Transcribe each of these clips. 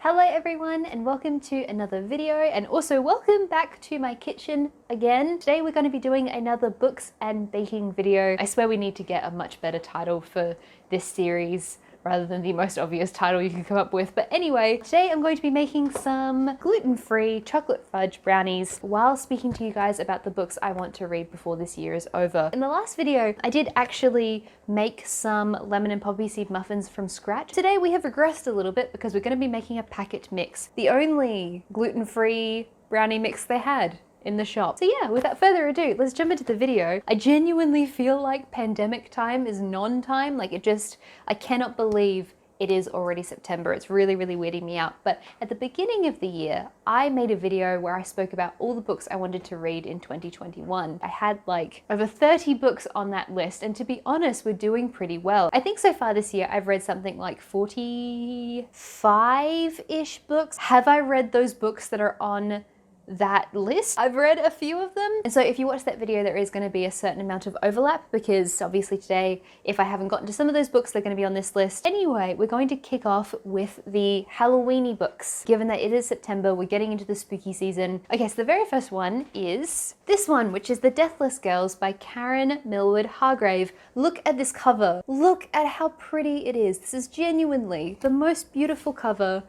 Hello everyone and welcome to another video, and also welcome back to my kitchen again. Today we're going to be doing another books and baking video. I swear we need to get a much better title for this series rather than the most obvious title you can come up with. But anyway, today I'm going to be making some gluten-free chocolate fudge brownies while speaking to you guys about the books I want to read before this year is over. In the last video, I did actually make some lemon and poppy seed muffins from scratch. Today we have regressed a little bit because we're going to be making a packet mix, the only gluten-free brownie mix they had in the shop. So yeah, without further ado, let's jump into the video. I genuinely feel like pandemic time is non-time. Like I cannot believe it is already September. It's really, really weirding me out. But at the beginning of the year, I made a video where I spoke about all the books I wanted to read in 2021. I had like over 30 books on that list, and to be honest, we're doing pretty well. I think so far this year, I've read something like 45-ish books. Have I read those books that are on that list? I've read a few of them. And so if you watch that video, there is going to be a certain amount of overlap because obviously today, if I haven't gotten to some of those books, they're going to be on this list. Anyway, we're going to kick off with the halloweeny books. Given that it is September, we're getting into the spooky season. Okay, so the very first one is this one, which is The Deathless Girls by Karen Millward Hargrave. Look at this cover. Look at how pretty it is. This is genuinely the most beautiful cover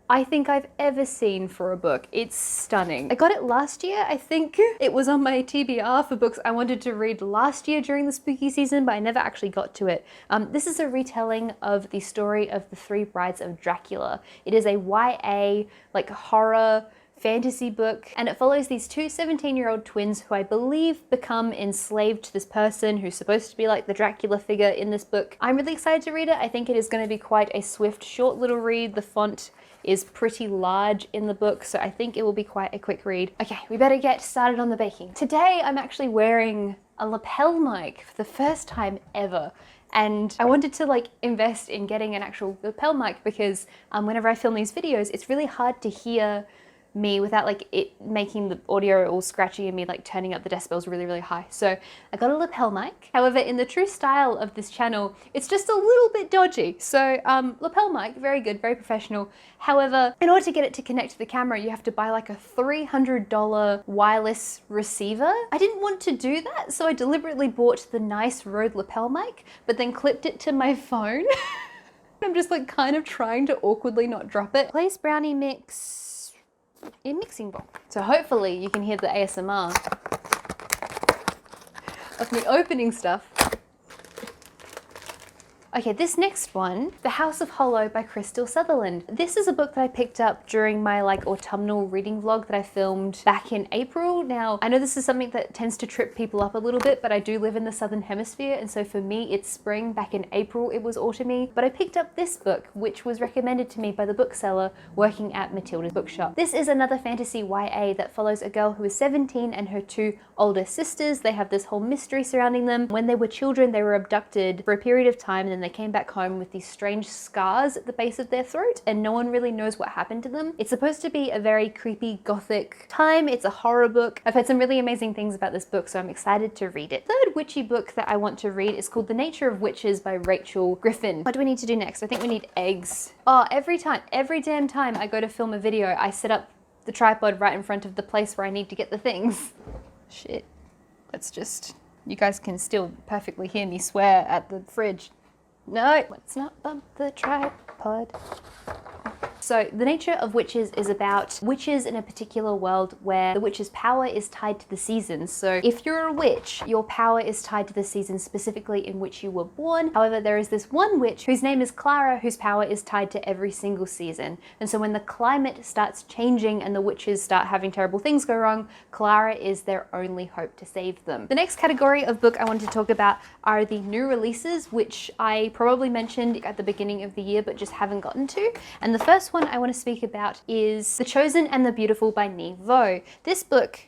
I think I've ever seen for a book. It's stunning. I got it last year, I think. It was on my TBR for books I wanted to read last year during the spooky season, but I never actually got to it. This is a retelling of the story of the Three Brides of Dracula. It is a YA, like horror fantasy book, and it follows these two 17-year-old twins who I believe become enslaved to this person who's supposed to be like the Dracula figure in this book. I'm really excited to read it. I think it is going to be quite a swift, short little read. The font is pretty large in the book, so I think it will be quite a quick read. Okay, we better get started on the baking. Today I'm actually wearing a lapel mic for the first time ever. And I wanted to like invest in getting an actual lapel mic because whenever I film these videos, it's really hard to hear me without like it making the audio all scratchy and me like turning up the decibels really, really high. So I got a lapel mic. However, in the true style of this channel, it's just a little bit dodgy. So lapel mic, very good, very professional. However, in order to get it to connect to the camera, you have to buy like a $300 wireless receiver. I didn't want to do that, so I deliberately bought the nice Rode lapel mic, but then clipped it to my phone. I'm just like kind of trying to awkwardly not drop it. Place brownie mix in mixing bowl. So hopefully you can hear the ASMR of me opening stuff. Okay, this next one, The House of Hollow by Crystal Sutherland. This is a book that I picked up during my like autumnal reading vlog that I filmed back in April. Now, I know this is something that tends to trip people up a little bit, but I do live in the Southern Hemisphere, and so for me it's spring. Back in April it was autumny, but I picked up this book, which was recommended to me by the bookseller working at Matilda's bookshop. This is another fantasy YA that follows a girl who is 17 and her two older sisters. They have this whole mystery surrounding them. When they were children, they were abducted for a period of time, and then they came back home with these strange scars at the base of their throat, and no one really knows what happened to them. It's supposed to be a very creepy gothic time. It's a horror book. I've heard some really amazing things about this book, so I'm excited to read it. The third witchy book that I want to read is called The Nature of Witches by Rachel Griffin. What do we need to do next? I think we need eggs. Oh, every damn time I go to film a video, I set up the tripod right in front of the place where I need to get the things. Shit. You guys can still perfectly hear me swear at the fridge. No, let's not bump the tripod. So The Nature of Witches is about witches in a particular world where the witch's power is tied to the seasons. So if you're a witch, your power is tied to the season specifically in which you were born. However, there is this one witch whose name is Clara, whose power is tied to every single season. And so when the climate starts changing and the witches start having terrible things go wrong, Clara is their only hope to save them. The next category of book I want to talk about are the new releases, which I probably mentioned at the beginning of the year but just haven't gotten to. And the first one I want to speak about is The Chosen and the Beautiful by Nhi Vo. This book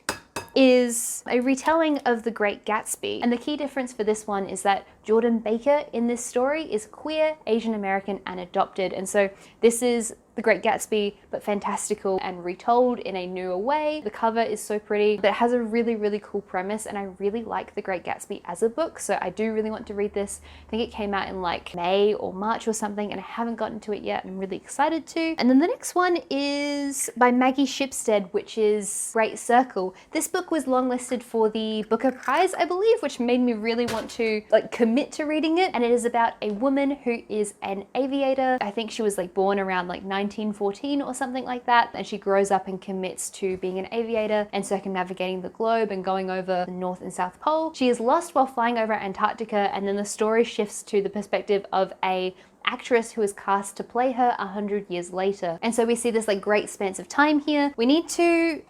is a retelling of The Great Gatsby, and the key difference for this one is that Jordan Baker in this story is queer, Asian American, and adopted. And so this is The Great Gatsby, but fantastical and retold in a newer way. The cover is so pretty, but it has a really, really cool premise, and I really like The Great Gatsby as a book, so I do really want to read this. I think it came out in like May or March or something, and I haven't gotten to it yet. I'm really excited to. And then the next one is by Maggie Shipstead, which is Great Circle. This book was longlisted for the Booker Prize, I believe, which made me really want to like commit to reading it. And it is about a woman who is an aviator. I think she was like born around like 1914 or something like that, and she grows up and commits to being an aviator and circumnavigating the globe and going over the North and South Pole. She is lost while flying over Antarctica, and then the story shifts to the perspective of a actress who is cast to play her 100 years later. And so we see this like great span of time here. We need to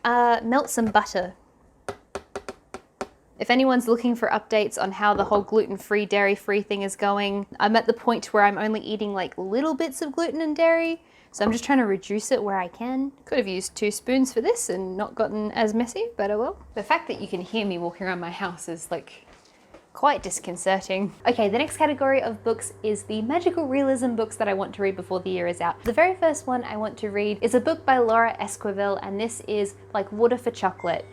melt some butter. If anyone's looking for updates on how the whole gluten-free, dairy-free thing is going, I'm at the point where I'm only eating like little bits of gluten and dairy, so I'm just trying to reduce it where I can. Could have used 2 spoons for this and not gotten as messy, but oh well. The fact that you can hear me walking around my house is like quite disconcerting. Okay, the next category of books is the magical realism books that I want to read before the year is out. The very first one I want to read is a book by Laura Esquivel, and this is Like Water for Chocolate.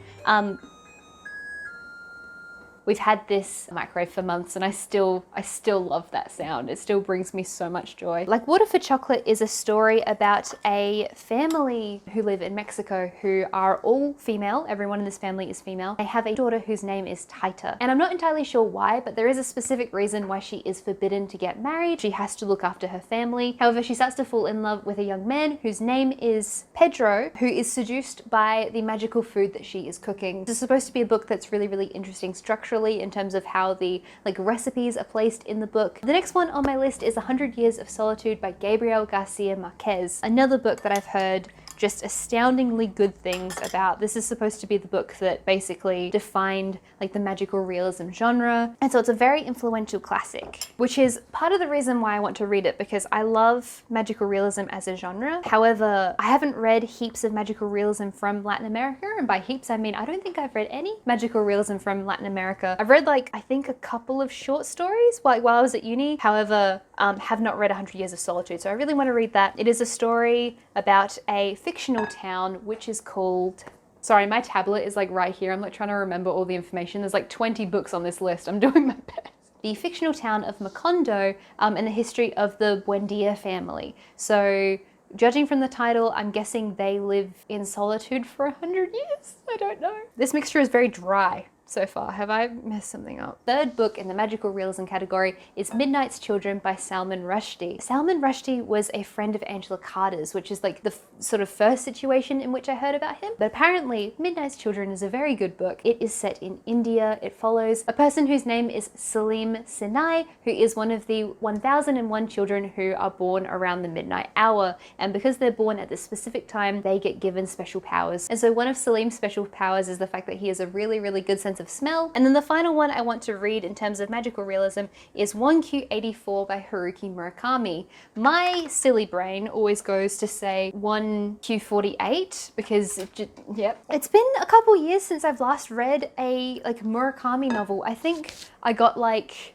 We've had this microwave for months, and I still love that sound. It still brings me so much joy. Like Water for Chocolate is a story about a family who live in Mexico who are all female. Everyone in this family is female. They have a daughter whose name is Taita. And I'm not entirely sure why, but there is a specific reason why she is forbidden to get married. She has to look after her family. However, she starts to fall in love with a young man whose name is Pedro, who is seduced by the magical food that she is cooking. This is supposed to be a book that's really, really interesting structurally in terms of how the like recipes are placed in the book. The next one on my list is 100 Years of Solitude by Gabriel Garcia Marquez, another book that I've heard just astoundingly good things about. This is supposed to be the book that basically defined like the magical realism genre. And so it's a very influential classic, which is part of the reason why I want to read it, because I love magical realism as a genre. However, I haven't read heaps of magical realism from Latin America. And by heaps, I mean, I don't think I've read any magical realism from Latin America. I've read like, I think a couple of short stories while I was at uni. However, have not read 100 Years of Solitude. So I really want to read that. It is a story about a fictional town which is called, sorry, my tablet is like right here. I'm like trying to remember all the information. There's like 20 books on this list. I'm doing my best. The fictional town of Macondo and the history of the Buendia family. So judging from the title, I'm guessing they live in solitude for 100 years? I don't know. This mixture is very dry so far. Have I messed something up? Third book in the magical realism category is Midnight's Children by Salman Rushdie. Salman Rushdie was a friend of Angela Carter's, which is like the sort of first situation in which I heard about him. But apparently Midnight's Children is a very good book. It is set in India. It follows a person whose name is Salim Sinai, who is one of the 1001 children who are born around the midnight hour. And because they're born at this specific time, they get given special powers. And so one of Salim's special powers is the fact that he has a really, really good sense of smell. And then the final one I want to read in terms of magical realism is 1Q84 by Haruki Murakami. My silly brain always goes to say 1Q48 because it's been a couple years since I've last read a like Murakami novel. I think I got like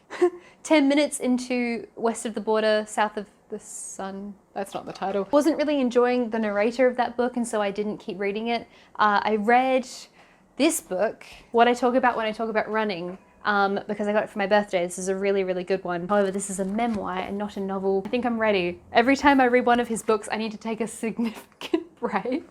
10 minutes into West of the Border, South of the Sun. That's not the title. Wasn't really enjoying the narrator of that book, and so I didn't keep reading it. I read this book, What I Talk About When I Talk About Running, because I got it for my birthday. This is a really, really good one. However, this is a memoir and not a novel. I think I'm ready. Every time I read one of his books, I need to take a significant break.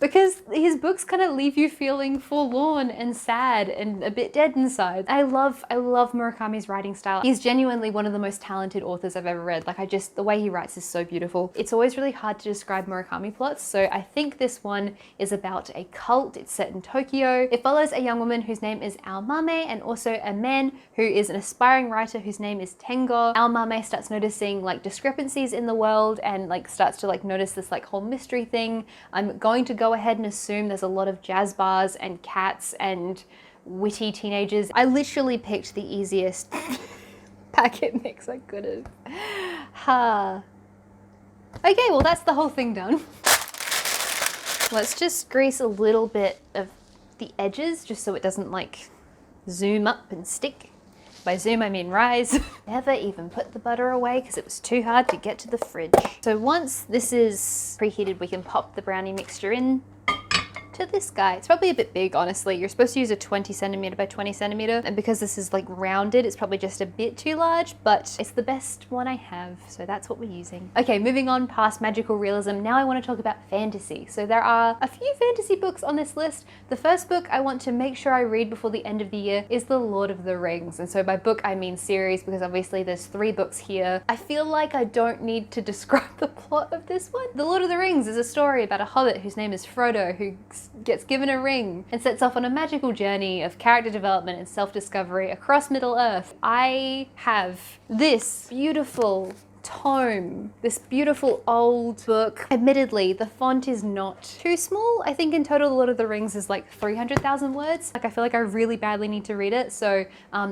Because his books kind of leave you feeling forlorn and sad and a bit dead inside. I love Murakami's writing style. He's genuinely one of the most talented authors I've ever read. Like the way he writes is so beautiful. It's always really hard to describe Murakami plots, so I think this one is about a cult. It's set in Tokyo. It follows a young woman whose name is Aomame and also a man who is an aspiring writer whose name is Tengo. Aomame starts noticing like discrepancies in the world and like starts to like notice this like whole mystery thing. I'm going to go ahead and assume there's a lot of jazz bars and cats and witty teenagers. I literally picked the easiest packet mix I could have. Ha. Okay, well that's the whole thing done. Let's just grease a little bit of the edges just so it doesn't like zoom up and stick. By zoom, I mean rise. Never even put the butter away because it was too hard to get to the fridge. So once this is preheated, we can pop the brownie mixture in to this guy. It's probably a bit big, honestly. You're supposed to use a 20 centimeter by 20 centimeter, and because this is like rounded, it's probably just a bit too large, but it's the best one I have, so that's what we're using. Okay, moving on past magical realism, now I want to talk about fantasy. So there are a few fantasy books on this list. The first book I want to make sure I read before the end of the year is The Lord of the Rings, and so by book I mean series, because obviously there's 3 books here. I feel like I don't need to describe the plot of this one. The Lord of the Rings is a story about a hobbit whose name is Frodo, who gets given a ring and sets off on a magical journey of character development and self-discovery across Middle-earth. I have this beautiful tome, this beautiful old book. Admittedly, the font is not too small. I think in total, The Lord of the Rings is like 300,000 words. Like, I feel like I really badly need to read it. So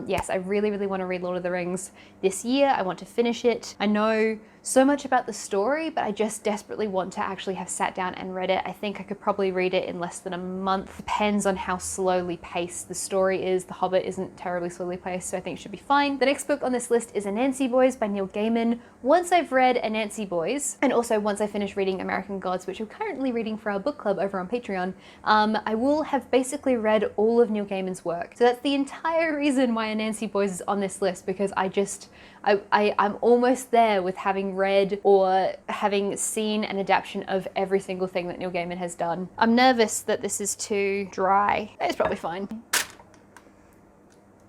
yes, I really, really want to read Lord of the Rings this year. I want to finish it. I know so much about the story, but I just desperately want to actually have sat down and read it. I think I could probably read it in less than a month. Depends on how slowly paced the story is. The Hobbit isn't terribly slowly paced, so I think it should be fine. The next book on this list is Anansi Boys by Neil Gaiman. Once I've read Anansi Boys, and also once I finish reading American Gods, which I'm currently reading for our book club over on Patreon, I will have basically read all of Neil Gaiman's work. So that's the entire reason why Anansi Boys is on this list, because I'm almost there with having read or having seen an adaptation of every single thing that Neil Gaiman has done. I'm nervous that this is too dry. It's probably fine.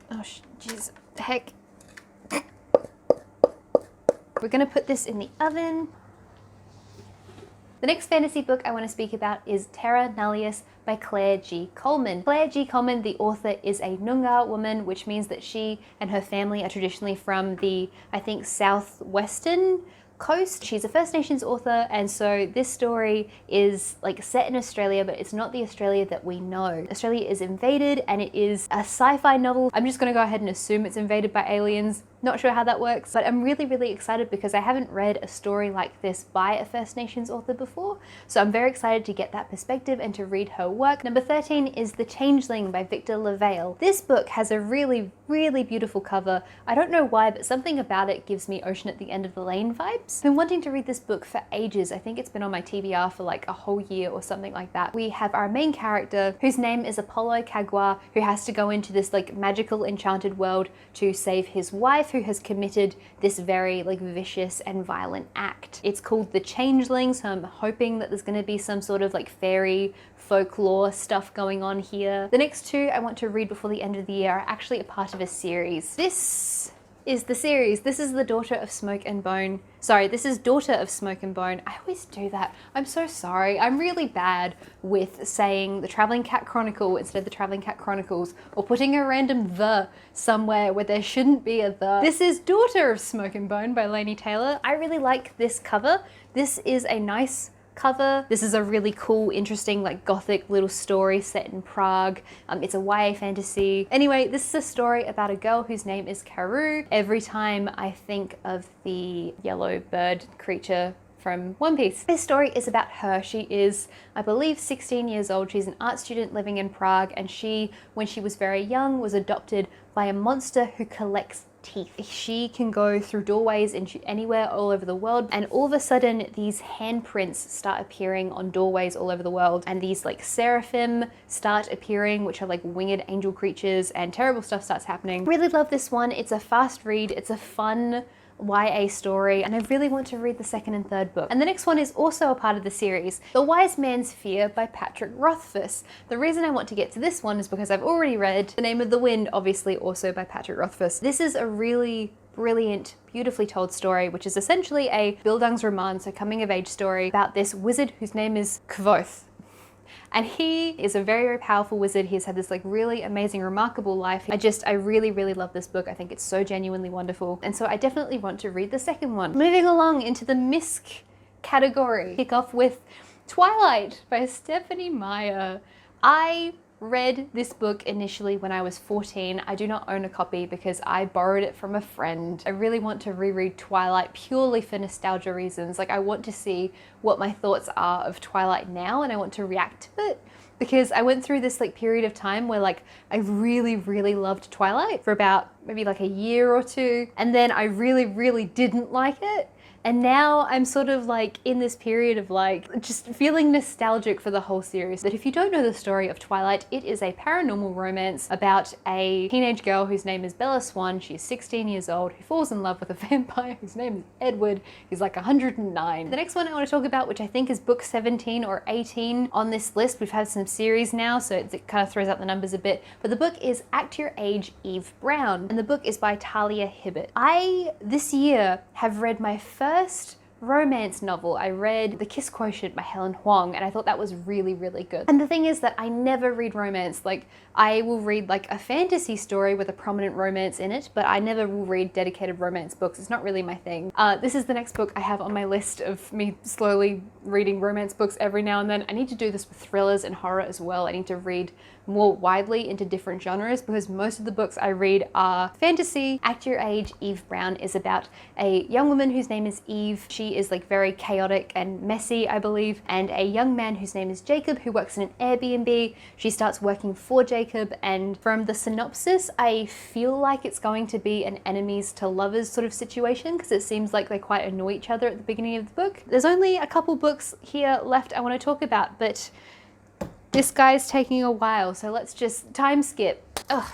Oh, jeez, heck. We're gonna put this in the oven. The next fantasy book I want to speak about is Terra Nullius by Claire G. Coleman. Claire G. Coleman, the author, is a Noongar woman, which means that she and her family are traditionally from the, I think, southwestern coast. She's a First Nations author, and so this story is like set in Australia, but it's not the Australia that we know. Australia is invaded, and it is a sci-fi novel. I'm just gonna go ahead and assume it's invaded by aliens. Not sure how that works, but I'm really, really excited because I haven't read a story like this by a First Nations author before. So I'm very excited to get that perspective and to read her work. Number 13 is The Changeling by Victor LaValle. This book has a really, really beautiful cover. I don't know why, but something about it gives me Ocean at the End of the Lane vibes. I've been wanting to read this book for ages. I think it's been on my TBR for like a whole year or something like that. We have our main character, whose name is Apollo Kagwa, who has to go into this like magical enchanted world to save his wife, who has committed this very like vicious and violent act. It's called The Changeling, so I'm hoping that there's going to be some sort of like fairy folklore stuff going on here. The next 2 I want to read before the end of the year are actually a part of a series. This is the series. This is The Daughter of Smoke and Bone. Sorry, this is Daughter of Smoke and Bone. I always do that. I'm so sorry. I'm really bad with saying The Traveling Cat Chronicle instead of The Traveling Cat Chronicles, or putting a random the somewhere where there shouldn't be a the. This is Daughter of Smoke and Bone by Laini Taylor. I really like this cover. This is a nice cover. This is a really cool, interesting, like gothic little story set in Prague. It's a YA fantasy. Anyway, this is a story about a girl whose name is Karoo. Every time I think of the yellow bird creature from One Piece. This story is about her. She is, I believe, 16 years old. She's an art student living in Prague, and she, when she was very young, was adopted by a monster who collects teeth. She can go through doorways into anywhere all over the world, and all of a sudden these handprints start appearing on doorways all over the world, and these like seraphim start appearing, which are like winged angel creatures, and terrible stuff starts happening. Really love this one. It's a fast read. It's a fun YA story, and I really want to read the 2nd and 3rd book. And the next one is also a part of the series, The Wise Man's Fear by Patrick Rothfuss. The reason I want to get to this one is because I've already read The Name of the Wind, obviously also by Patrick Rothfuss. This is a really brilliant, beautifully told story, which is essentially a Bildungsroman, so coming of age story about this wizard whose name is Kvothe. And he is a very, very powerful wizard. He's had this like really amazing, remarkable life. I really, really love this book. I think it's so genuinely wonderful. And so I definitely want to read the 2nd one. Moving along into the misc category. Kick off with Twilight by Stephanie Meyer. I read this book initially when I was 14. I do not own a copy because I borrowed it from a friend. I really want to reread Twilight purely for nostalgia reasons. Like, I want to see what my thoughts are of Twilight now, and I want to react to it. Because I went through this like period of time where like I really loved Twilight for about maybe like a year or two, and then I really didn't like it. And now I'm sort of like in this period of like just feeling nostalgic for the whole series. But if you don't know the story of Twilight, it is a paranormal romance about a teenage girl whose name is Bella Swan. She's 16 years old, who falls in love with a vampire whose name is Edward. He's like 109. The next one I want to talk about, which I think is book 17 or 18 on this list. We've had some series now, so it kind of throws out the numbers a bit. But the book is Act Your Age, Eve Brown. And the book is by Talia Hibbert. I, this year, have read my first romance novel. I read The Kiss Quotient by Helen Huang, and I thought that was really good. And the thing is that I never read romance. Like, I will read like a fantasy story with a prominent romance in it, but I never will read dedicated romance books. It's not really my thing. This is the next book I have on my list of me slowly reading romance books every now and then. I need to do this with thrillers and horror as well. I need to read more widely into different genres because most of the books I read are fantasy. Act Your Age, Eve Brown is about a young woman whose name is Eve. She is like very chaotic and messy, I believe, and a young man whose name is Jacob who works in an Airbnb. She starts working for Jacob, and from the synopsis, I feel like it's going to be an enemies to lovers sort of situation because it seems like they quite annoy each other at the beginning of the book. There's only a couple books here left I want to talk about, but this guy's taking a while, so let's just time skip. Ugh.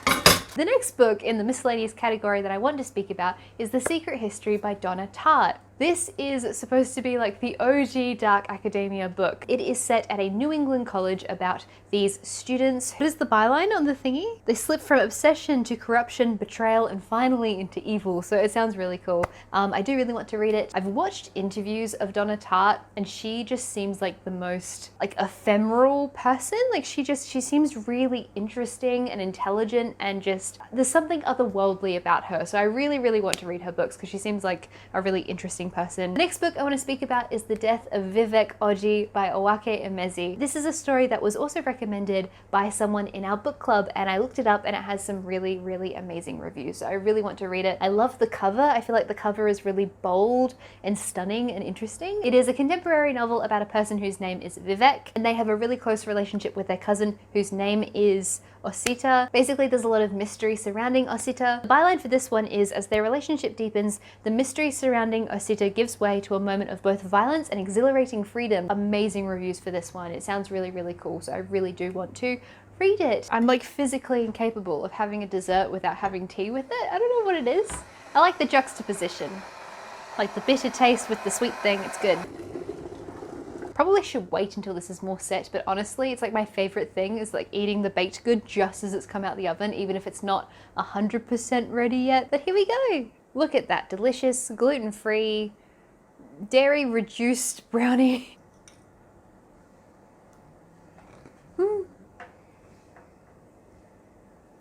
The next book in the miscellaneous category that I want to speak about is The Secret History by Donna Tartt. This is supposed to be like the OG dark academia book. It is set at a New England college about these students. What is the byline on the thingy? They slip from obsession to corruption, betrayal, and finally into evil. So it sounds really cool. I do really want to read it. I've watched interviews of Donna Tartt, and she just seems like the most like ephemeral person. Like she seems really interesting and intelligent, and just there's something otherworldly about her. So I really want to read her books because she seems like a really interesting person. The next book I want to speak about is The Death of Vivek Oji by Owake Emezi. This is a story that was also recommended by someone in our book club, and I looked it up and it has some really amazing reviews. So I really want to read it. I love the cover. I feel like the cover is really bold and stunning and interesting. It is a contemporary novel about a person whose name is Vivek, and they have a really close relationship with their cousin whose name is Osita. Basically, there's a lot of mystery surrounding Osita. The byline for this one is, as their relationship deepens, the mystery surrounding Osita gives way to a moment of both violence and exhilarating freedom. Amazing reviews for this one. It sounds really cool, so I really do want to read it. I'm like physically incapable of having a dessert without having tea with it. I don't know what it is. I like the juxtaposition. Like the bitter taste with the sweet thing, it's good. Probably should wait until this is more set, but honestly, it's like my favorite thing is like eating the baked good just as it's come out the oven, even if it's not 100% ready yet. But here we go. Look at that, delicious, gluten-free, dairy-reduced brownie.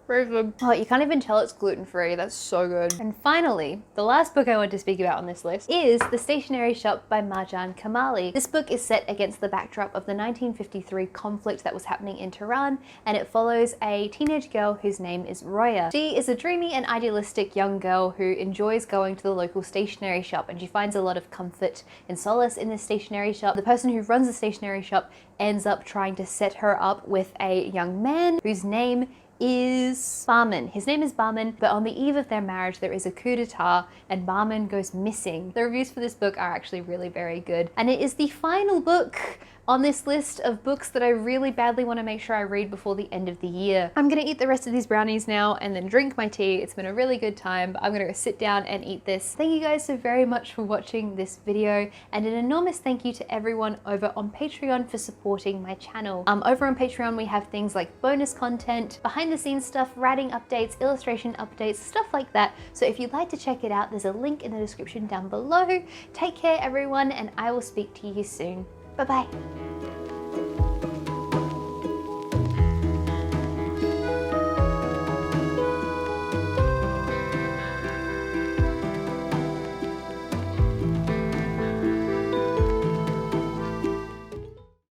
Very good. Oh, you can't even tell it's gluten-free. That's so good. And finally, the last book I want to speak about on this list is The Stationery Shop by Marjan Kamali. This book is set against the backdrop of the 1953 conflict that was happening in Tehran, and it follows a teenage girl whose name is Roya. She is a dreamy and idealistic young girl who enjoys going to the local stationery shop, and she finds a lot of comfort and solace in this stationery shop. The person who runs the stationery shop ends up trying to set her up with a young man whose name is Barman. His name is Barman, but on the eve of their marriage there is a coup d'etat and Barman goes missing. The reviews for this book are actually really very good, and it is the final book on this list of books that I really badly want to make sure I read before the end of the year. I'm gonna eat the rest of these brownies now and then drink my tea. It's been a really good time, but I'm gonna go sit down and eat this. Thank you guys so very much for watching this video, and an enormous thank you to everyone over on Patreon for supporting my channel. Over on Patreon we have things like bonus content, behind the scenes stuff, writing updates, illustration updates, stuff like that. So if you'd like to check it out, there's a link in the description down below. Take care everyone, and I will speak to you soon. Bye-bye.